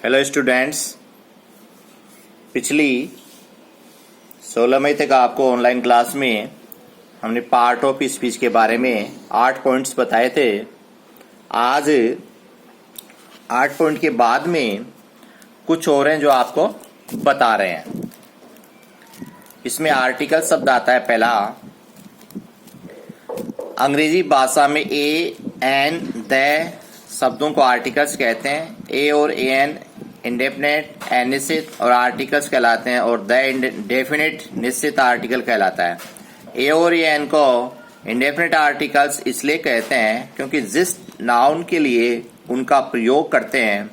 Hello students, पिछली 16 मई तक आपको ऑनलाइन क्लास में हमने पार्ट ऑफ स्पीच के बारे में 8 पॉइंट्स बताए थे। आज 8 पॉइंट के बाद में कुछ और हैं जो आपको बता रहे हैं। इसमें आर्टिकल शब्द आता है पहला। अंग्रेजी भाषा में ए एन द शब्दों को आर्टिकल्स कहते हैं। ए और ए एन इंडेफिनेट अनिश्चित और आर्टिकल्स कहलाते हैं और द इंडेफिनेट निश्चित आर्टिकल कहलाता है। ए और ए एन को इंडेफिनेट आर्टिकल्स इसलिए कहते हैं क्योंकि जिस नाउन के लिए उनका प्रयोग करते हैं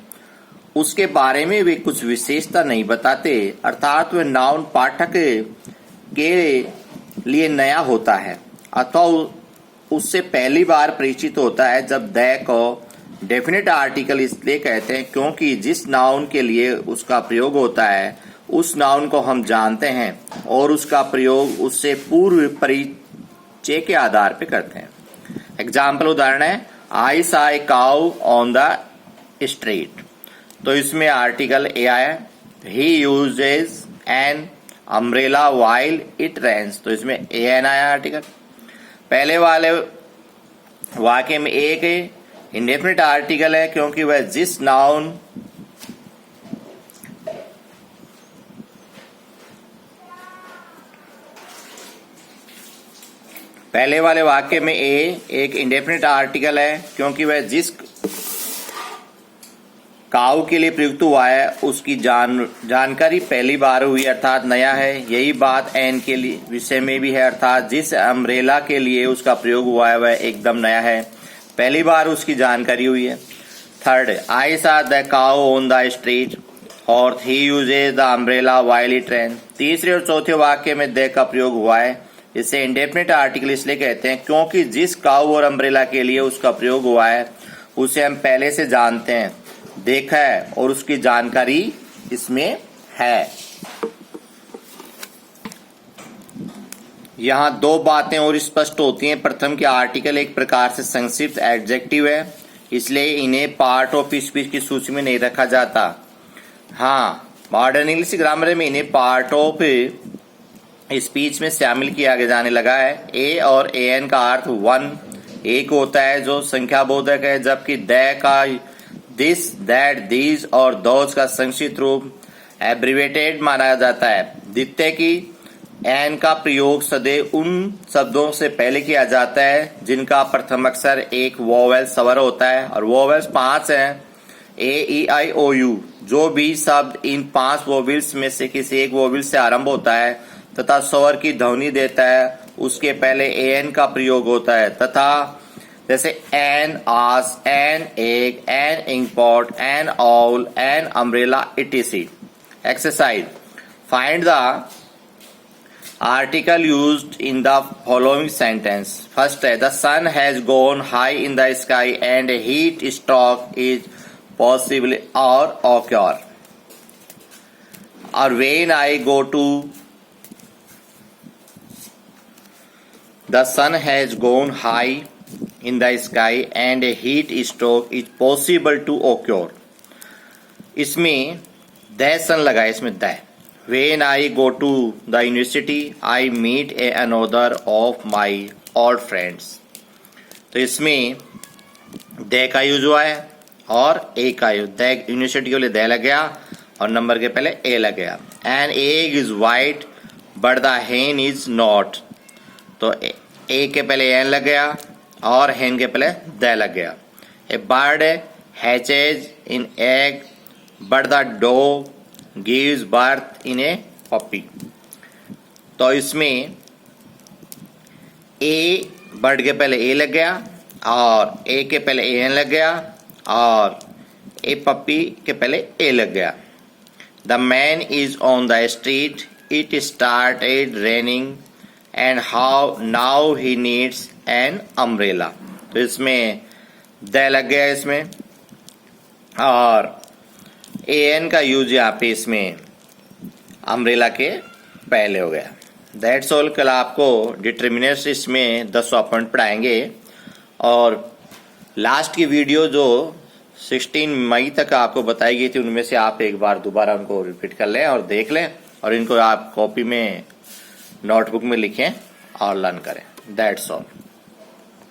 उसके बारे में वे कुछ विशेषता नहीं बताते, अर्थात वह नाउन पाठक के लिए नया होता है अथवा उससे पहली बार परिचित होता है। जब द को डेफिनेट आर्टिकल इसलिए कहते हैं क्योंकि जिस नाउन के लिए उसका प्रयोग होता है उस नाउन को हम जानते हैं और उसका प्रयोग उससे पूर्व परिचय के आधार पर करते हैं। एग्जाम्पल उदाहरण है, I saw a cow on the street. तो इसमें आर्टिकल ए आया। He uses an umbrella while it rains. तो इसमें ए एन आया आर्टिकल। पहले वाले वाक्य में एक इंडेफिनिट आर्टिकल है क्योंकि वह जिस नाउन पहले वाले वाक्य में ए एक इंडेफिनिट आर्टिकल है क्योंकि वह जिस काऊ के लिए प्रयुक्त हुआ है उसकी जानकारी पहली बार हुई अर्थात नया है। यही बात एन के लिए विषय में भी है, अर्थात जिस अम्ब्रेला के लिए उसका प्रयोग हुआ है वह एकदम नया है, पहली बार उसकी जानकारी हुई है। थर्ड, आई सा the cow on the street. Fourth, he uses the umbrella while it rain. तीसरे और चौथे वाक्य में द का प्रयोग हुआ है। इसे इंडेफिनिट आर्टिकल इसलिए कहते हैं क्योंकि जिस काऊ और अम्ब्रेला के लिए उसका प्रयोग हुआ है उसे हम पहले से जानते हैं, देखा है और उसकी जानकारी इसमें है। यहाँ दो बातें और स्पष्ट होती हैं। प्रथम कि आर्टिकल एक प्रकार से संक्षिप्त एडजेक्टिव है, इसलिए इन्हें पार्ट ऑफ स्पीच की सूची में नहीं रखा जाता। हाँ, मॉडर्न इंग्लिश ग्रामर में इन्हें पार्ट ऑफ स्पीच में शामिल किया जाने लगा है। ए और ए एन का अर्थ वन एक होता है जो संख्याबोधक है, जबकि द का दिस, दैट, दीज और दोज का संक्षिप्त रूप एब्रिवेटेड माना जाता है। द्वितीय की एन का प्रयोग सदैव उन शब्दों से पहले किया जाता है जिनका प्रथम अक्षर एक वोवेल स्वर होता है और वोवेल्स 5 हैं, ए ई आई ओ यू। जो भी शब्द इन 5 वोवेल्स में से किसी एक वोवेल से आरंभ होता है तथा स्वर की ध्वनि देता है उसके पहले ए एन का प्रयोग होता है, तथा जैसे an ass, an egg, an inkpot, an owl, an umbrella etc. Exercise, find the article used in the following sentence. First है, the sun has gone high in the sky and heat stroke is possible or occur. Or when I go to, the sun has gone high in the sky and heat stroke is possible to occur. इसमें the sun लगा है, इसमें the। When I go to the university, I meet another of my old friends. तो इसमें दे का use हुआ है और ए का यूज। द यूनिवर्सिटी के लिए द लग गया और नंबर के पहले ए लग गया। An egg is white but the हेन इज नॉट। तो ए के पहले एन लग गया और हेन के पहले द लग गया। A bird hatches in egg but the dog gives birth in a puppy। तो इसमें ए बर्ड के पहले ए लग गया और ए के पहले ए एन लग गया और ए पप्पी के पहले ए लग गया। The man is on the street, it started raining and how now he needs an umbrella. तो इसमें द लग गया इसमें और ए एन का यूज यहाँ पे इसमें अम्ब्रेला के पहले हो गया। That's all. कल आपको डिटर्मिनर्स इसमें 10 पॉइंट पढ़ाएंगे और लास्ट की वीडियो जो 16 मई तक आपको बताई गई थी, उनमें से आप एक बार दोबारा उनको रिपीट कर लें और देख लें, और इनको आप कॉपी में नोटबुक में लिखें और लर्न करें। That's all.